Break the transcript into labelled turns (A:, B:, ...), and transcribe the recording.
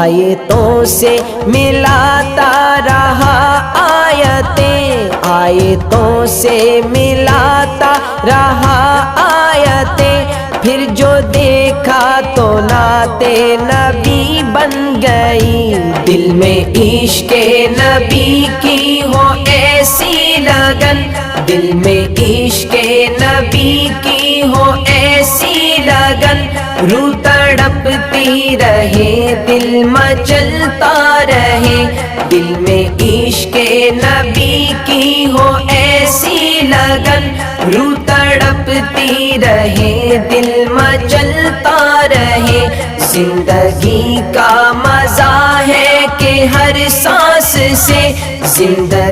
A: आयतों से मिलाता रहा आयतें, आयतों से मिलाता रहा आयतें। फिर जो देखा तो नाते नबी बन गई। दिल में इश्क़े नबी की हो ऐसी लगन, दिल में इश्क़े नबी की हो ऐसी लगन। रूह तड़पती रहे, दिल मचलता रहे, दिल में इश्क़े नबी की हो ऐसी लगन। रूह तड़पती रहे, दिल मचलता रहे। जिंदगी का मजा है कि हर सांस से जिंदगी